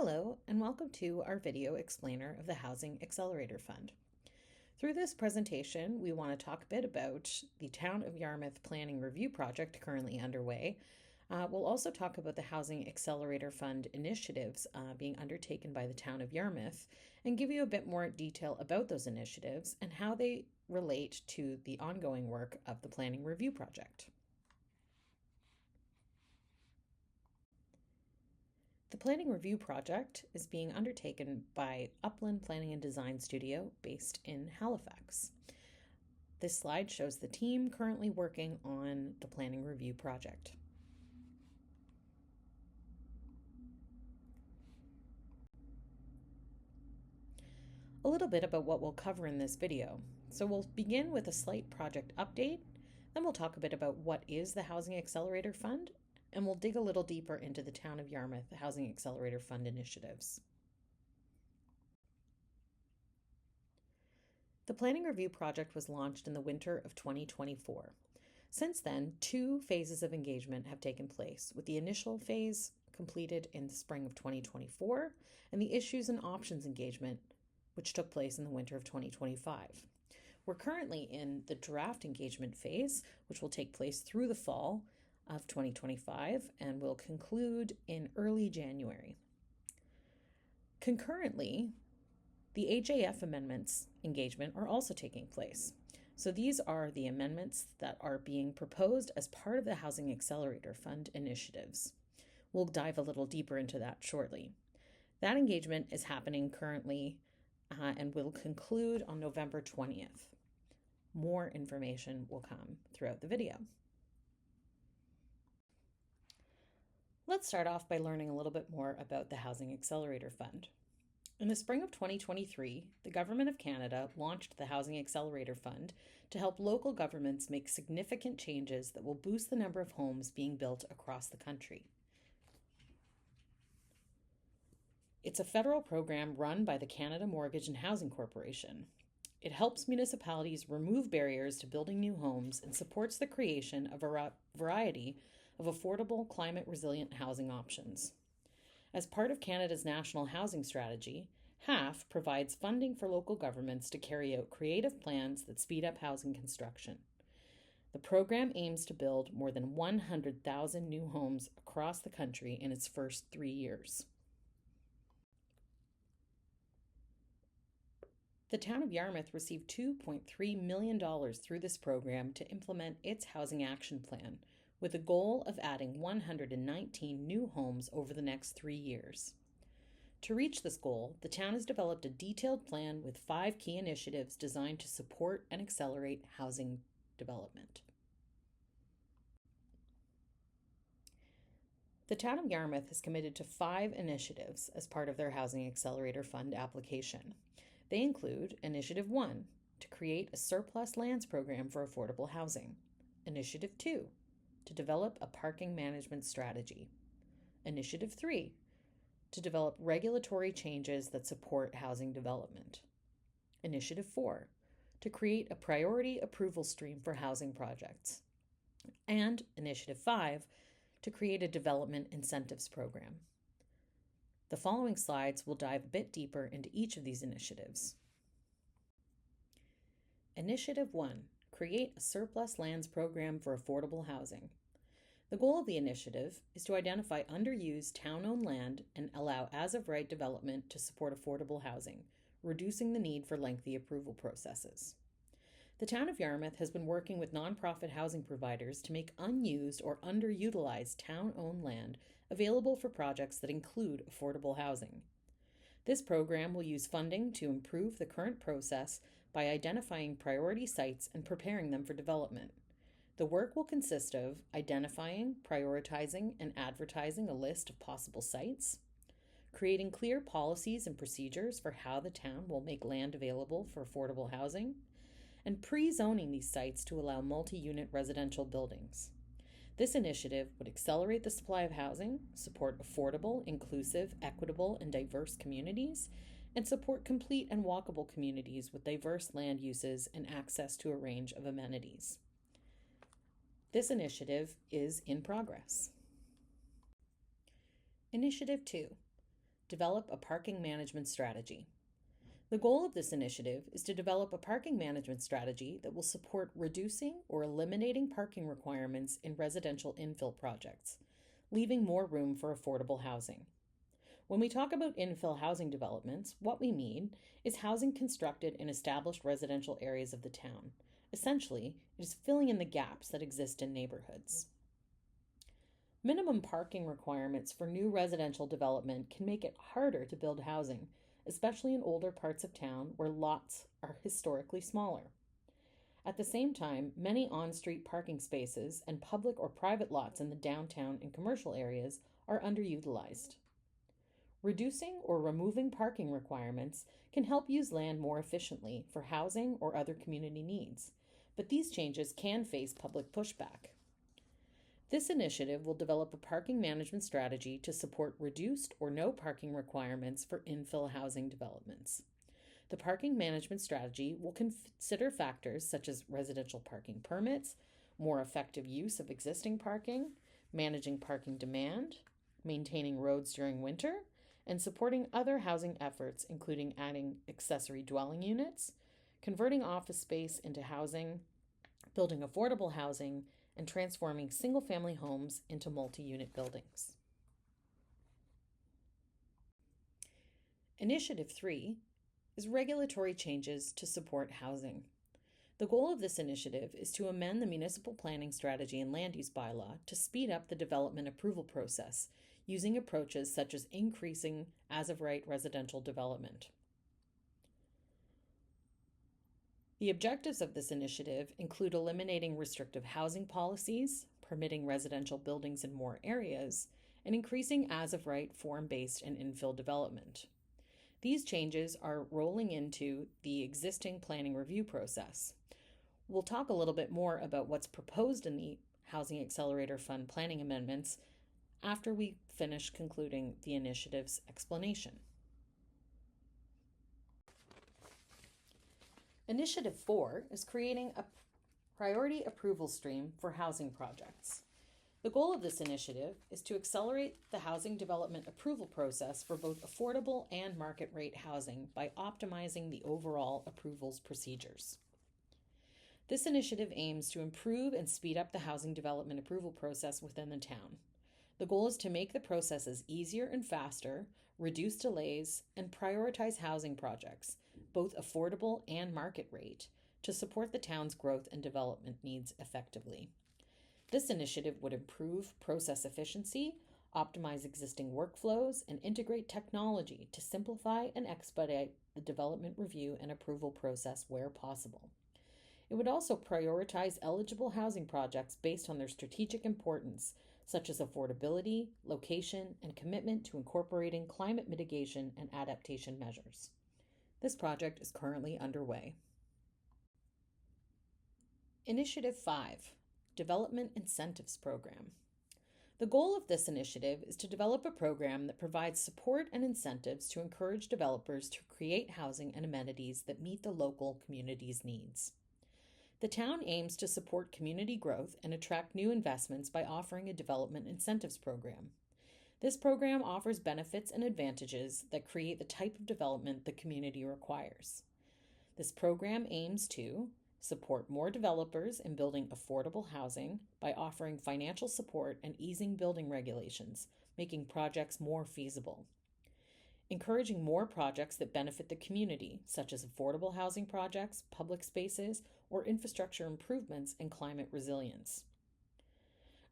Hello, and welcome to our video explainer of the Housing Accelerator Fund. Through this presentation, we want to talk a bit about the Town of Yarmouth Planning Review Project currently underway. We'll also talk about the Housing Accelerator Fund initiatives being undertaken by the Town of Yarmouth and give you a bit more detail about those initiatives and how they relate to the ongoing work of the Planning Review Project. The Planning Review Project is being undertaken by Upland Planning and Design Studio based in Halifax. This slide shows the team currently working on the Planning Review Project. A little bit about what we'll cover in this video. So we'll begin with a slight project update, then we'll talk a bit about what is the Housing Accelerator Fund, and we'll dig a little deeper into the Town of Yarmouth Housing Accelerator Fund initiatives. The Planning Review Project was launched in the winter of 2024. Since then, 2 phases of engagement have taken place, with the initial phase completed in the spring of 2024 and the issues and options engagement, which took place in the winter of 2025. We're currently in the draft engagement phase, which will take place through the fall of 2025 and will conclude in early January. Concurrently, the HAF amendments engagement are also taking place. So these are the amendments that are being proposed as part of the Housing Accelerator Fund initiatives. We'll dive a little deeper into that shortly. That engagement is happening currently and will conclude on November 20th. More information will come throughout the video. Let's start off by learning a little bit more about the Housing Accelerator Fund. In the spring of 2023, the Government of Canada launched the Housing Accelerator Fund to help local governments make significant changes that will boost the number of homes being built across the country. It's a federal program run by the Canada Mortgage and Housing Corporation. It helps municipalities remove barriers to building new homes and supports the creation of a variety of affordable, climate-resilient housing options. As part of Canada's National Housing Strategy, HAF provides funding for local governments to carry out creative plans that speed up housing construction. The program aims to build more than 100,000 new homes across the country in its first 3 years. The Town of Yarmouth received $2.3 million through this program to implement its Housing Action Plan, with a goal of adding 119 new homes over the next 3 years. To reach this goal, the town has developed a detailed plan with 5 key initiatives designed to support and accelerate housing development. The Town of Yarmouth has committed to 5 initiatives as part of their Housing Accelerator Fund application. They include Initiative 1, to create a surplus lands program for affordable housing. Initiative 2, to develop a parking management strategy. Initiative 3, to develop regulatory changes that support housing development. Initiative 4, to create a priority approval stream for housing projects. And Initiative 5, to create a development incentives program. The following slides will dive a bit deeper into each of these initiatives. Initiative 1, create a surplus lands program for affordable housing. The goal of the initiative is to identify underused town-owned land and allow as-of-right development to support affordable housing, reducing the need for lengthy approval processes. The Town of Yarmouth has been working with nonprofit housing providers to make unused or underutilized town-owned land available for projects that include affordable housing. This program will use funding to improve the current process by identifying priority sites and preparing them for development. The work will consist of identifying, prioritizing, and advertising a list of possible sites, creating clear policies and procedures for how the town will make land available for affordable housing, and pre-zoning these sites to allow multi-unit residential buildings. This initiative would accelerate the supply of housing, support affordable, inclusive, equitable, and diverse communities, and support complete and walkable communities with diverse land uses and access to a range of amenities. This initiative is in progress. Initiative 2, develop a parking management strategy. The goal of this initiative is to develop a parking management strategy that will support reducing or eliminating parking requirements in residential infill projects, leaving more room for affordable housing. When we talk about infill housing developments, what we mean is housing constructed in established residential areas of the town. Essentially, it is filling in the gaps that exist in neighborhoods. Minimum parking requirements for new residential development can make it harder to build housing, especially in older parts of town where lots are historically smaller. At the same time, many on-street parking spaces and public or private lots in the downtown and commercial areas are underutilized. Reducing or removing parking requirements can help use land more efficiently for housing or other community needs, but these changes can face public pushback. This initiative will develop a parking management strategy to support reduced or no parking requirements for infill housing developments. The parking management strategy will consider factors such as residential parking permits, more effective use of existing parking, managing parking demand, maintaining roads during winter, and supporting other housing efforts, including adding accessory dwelling units, converting office space into housing, building affordable housing, and transforming single-family homes into multi-unit buildings. Initiative 3 is regulatory changes to support housing. The goal of this initiative is to amend the municipal planning strategy and land use bylaw to speed up the development approval process using approaches such as increasing as-of-right residential development. The objectives of this initiative include eliminating restrictive housing policies, permitting residential buildings in more areas, and increasing as-of-right form-based and infill development. These changes are rolling into the existing planning review process. We'll talk a little bit more about what's proposed in the Housing Accelerator Fund planning amendments after we finish concluding the initiative's explanation. Initiative 4 is creating a priority approval stream for housing projects. The goal of this initiative is to accelerate the housing development approval process for both affordable and market rate housing by optimizing the overall approvals procedures. This initiative aims to improve and speed up the housing development approval process within the town. The goal is to make the processes easier and faster, reduce delays, and prioritize housing projects, both affordable and market rate, to support the town's growth and development needs effectively. This initiative would improve process efficiency, optimize existing workflows, and integrate technology to simplify and expedite the development review and approval process where possible. It would also prioritize eligible housing projects based on their strategic importance, such as affordability, location, and commitment to incorporating climate mitigation and adaptation measures. This project is currently underway. Initiative 5, Development Incentives Program. The goal of this initiative is to develop a program that provides support and incentives to encourage developers to create housing and amenities that meet the local community's needs. The town aims to support community growth and attract new investments by offering a development incentives program. This program offers benefits and advantages that create the type of development the community requires. This program aims to support more developers in building affordable housing by offering financial support and easing building regulations, making projects more feasible. Encouraging more projects that benefit the community, such as affordable housing projects, public spaces, or infrastructure improvements and climate resilience.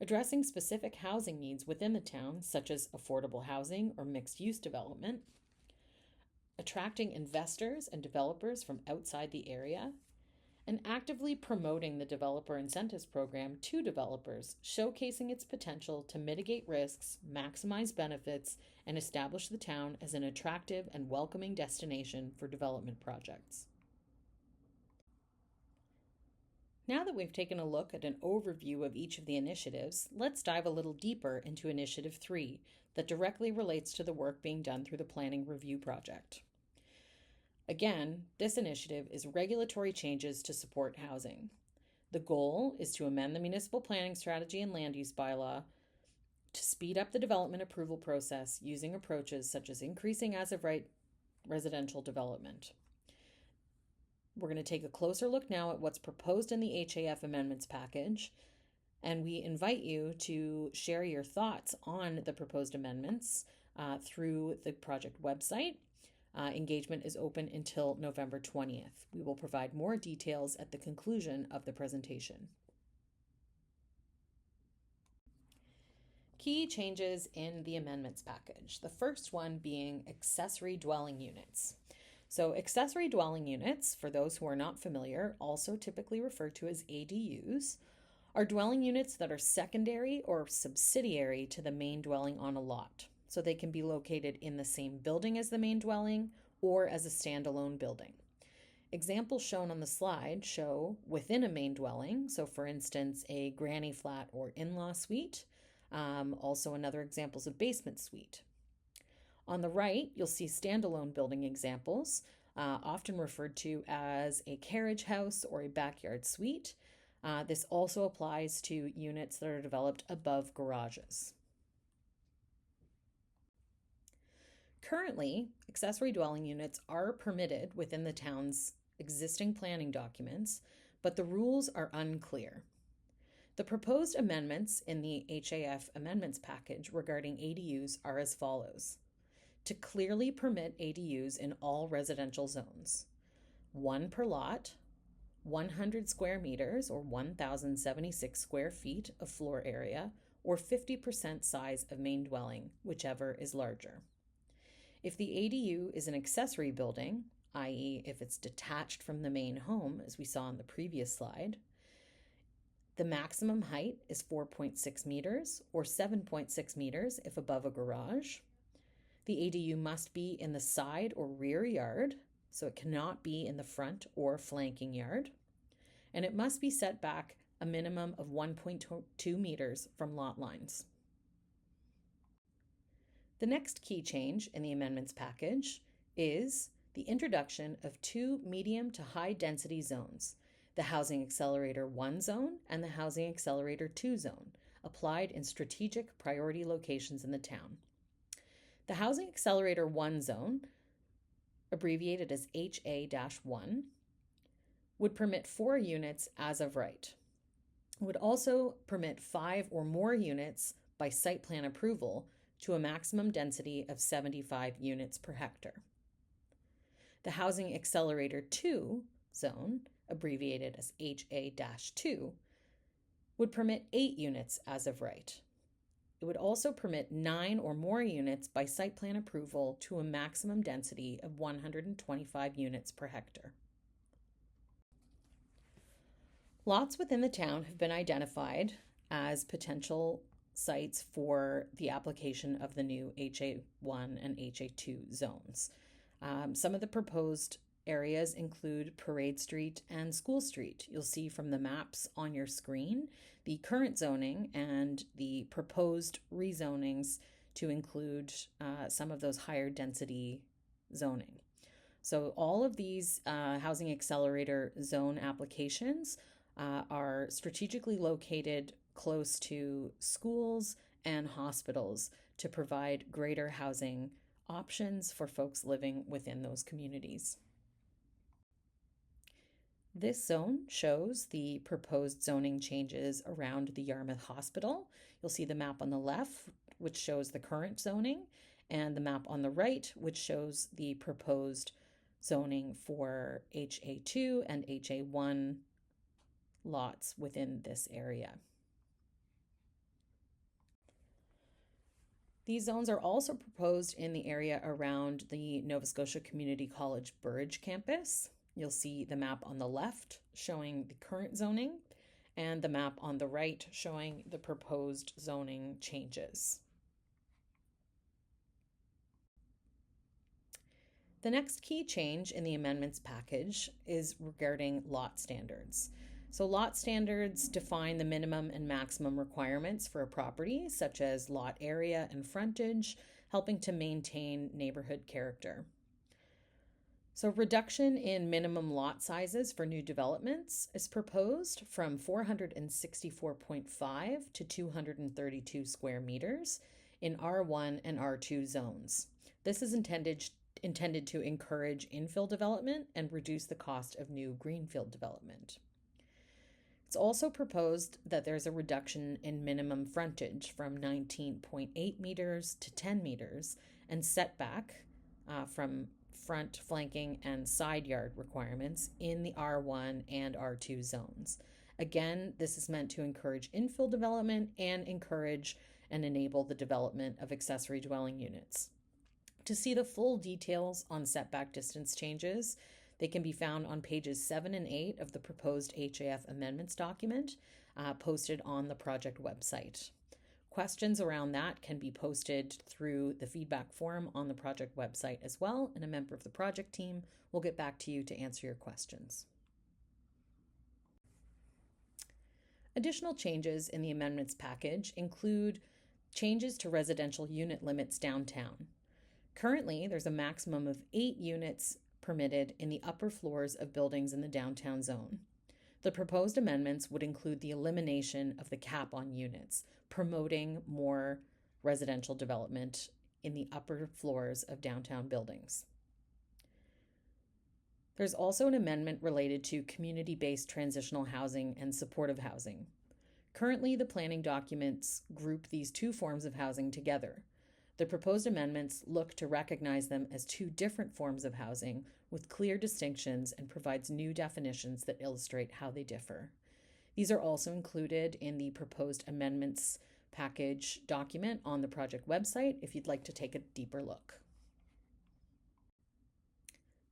Addressing specific housing needs within the town, such as affordable housing or mixed-use development. Attracting investors and developers from outside the area. And actively promoting the Developer Incentives Program to developers, showcasing its potential to mitigate risks, maximize benefits, and establish the town as an attractive and welcoming destination for development projects. Now that we've taken a look at an overview of each of the initiatives, let's dive a little deeper into Initiative 3 that directly relates to the work being done through the Planning Review Project. Again, this initiative is regulatory changes to support housing. The goal is to amend the municipal planning strategy and land use bylaw to speed up the development approval process using approaches such as increasing as-of-right residential development. We're going to take a closer look now at what's proposed in the HAF amendments package, and we invite you to share your thoughts on the proposed amendments through the project website. Engagement is open until November 20th. We will provide more details at the conclusion of the presentation. Key changes in the amendments package. The first one being accessory dwelling units. So accessory dwelling units, for those who are not familiar, also typically referred to as ADUs, are dwelling units that are secondary or subsidiary to the main dwelling on a lot. So they can be located in the same building as the main dwelling or as a standalone building. Examples shown on the slide show within a main dwelling, so for instance, a granny flat or in-law suite. Also another example is a basement suite. On the right, you'll see standalone building examples, often referred to as a carriage house or a backyard suite. This also applies to units that are developed above garages. Currently, accessory dwelling units are permitted within the town's existing planning documents, but the rules are unclear. The proposed amendments in the HAF amendments package regarding ADUs are as follows. To clearly permit ADUs in all residential zones, 1 per lot, 100 square meters or 1,076 square feet of floor area, or 50% size of main dwelling, whichever is larger. If the ADU is an accessory building, i.e. if it's detached from the main home, as we saw in the previous slide, the maximum height is 4.6 meters or 7.6 meters if above a garage. The ADU must be in the side or rear yard, so it cannot be in the front or flanking yard. And it must be set back a minimum of 1.2 meters from lot lines. The next key change in the amendments package is the introduction of 2 medium to high density zones, the Housing Accelerator 1 zone and the Housing Accelerator 2 zone, applied in strategic priority locations in the town. The Housing Accelerator 1 zone, abbreviated as HA-1, would permit 4 units as of right. It would also permit 5 or more units by site plan approval to a maximum density of 75 units per hectare. The Housing Accelerator 2 zone, abbreviated as HA-2, would permit 8 units as of right. It would also permit 9 or more units by site plan approval to a maximum density of 125 units per hectare. Lots within the town have been identified as potential sites for the application of the new HA1 and HA2 zones. Some of the proposed areas include Parade Street and School Street. You'll see from the maps on your screen the current zoning and the proposed rezonings to include some of those higher density zoning. So all of these Housing Accelerator zone applications are strategically located close to schools and hospitals to provide greater housing options for folks living within those communities. This zone shows the proposed zoning changes around the Yarmouth Hospital. You'll see the map on the left, which shows the current zoning, and the map on the right, which shows the proposed zoning for HA2 and HA1 lots within this area. These zones are also proposed in the area around the Nova Scotia Community College Burridge campus. You'll see the map on the left showing the current zoning and the map on the right showing the proposed zoning changes. The next key change in the amendments package is regarding lot standards. So lot standards define the minimum and maximum requirements for a property, such as lot area and frontage, helping to maintain neighborhood character. So, reduction in minimum lot sizes for new developments is proposed from 464.5 to 232 square meters in R1 and R2 zones. This is intended to encourage infill development and reduce the cost of new greenfield development. It's also proposed that there's a reduction in minimum frontage from 19.8 meters to 10 meters and setback from front, flanking, and side yard requirements in the R1 and R2 zones. Again, this is meant to encourage infill development and encourage and enable the development of accessory dwelling units. To see the full details on setback distance changes, they can be found on pages 7 and 8 of the proposed HAF amendments document posted on the project website. Questions around that can be posted through the feedback form on the project website as well, and a member of the project team will get back to you to answer your questions. Additional changes in the amendments package include changes to residential unit limits downtown. Currently, there's a maximum of 8 units permitted in the upper floors of buildings in the downtown zone. The proposed amendments would include the elimination of the cap on units, promoting more residential development in the upper floors of downtown buildings. There's also an amendment related to community-based transitional housing and supportive housing. Currently, the planning documents group these two forms of housing together. The proposed amendments look to recognize them as two different forms of housing with clear distinctions and provides new definitions that illustrate how they differ. These are also included in the proposed amendments package document on the project website if you'd like to take a deeper look.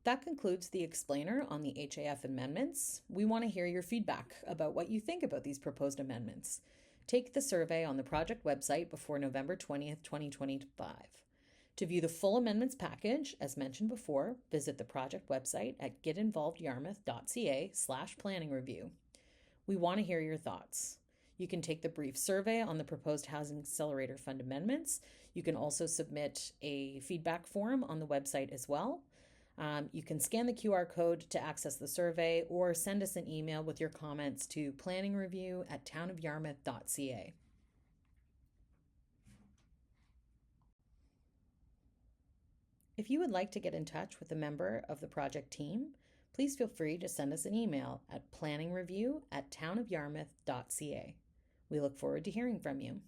That concludes the explainer on the HAF amendments. We want to hear your feedback about what you think about these proposed amendments. Take the survey on the project website before November 20th, 2025. To view the full amendments package, as mentioned before, visit the project website at getinvolvedyarmouth.ca/planning review. We want to hear your thoughts. You can take the brief survey on the proposed Housing Accelerator Fund amendments. You can also submit a feedback form on the website as well. You can scan the QR code to access the survey or send us an email with your comments to planningreview@townofyarmouth.ca. If you would like to get in touch with a member of the project team, please feel free to send us an email at planningreview@townofyarmouth.ca. We look forward to hearing from you.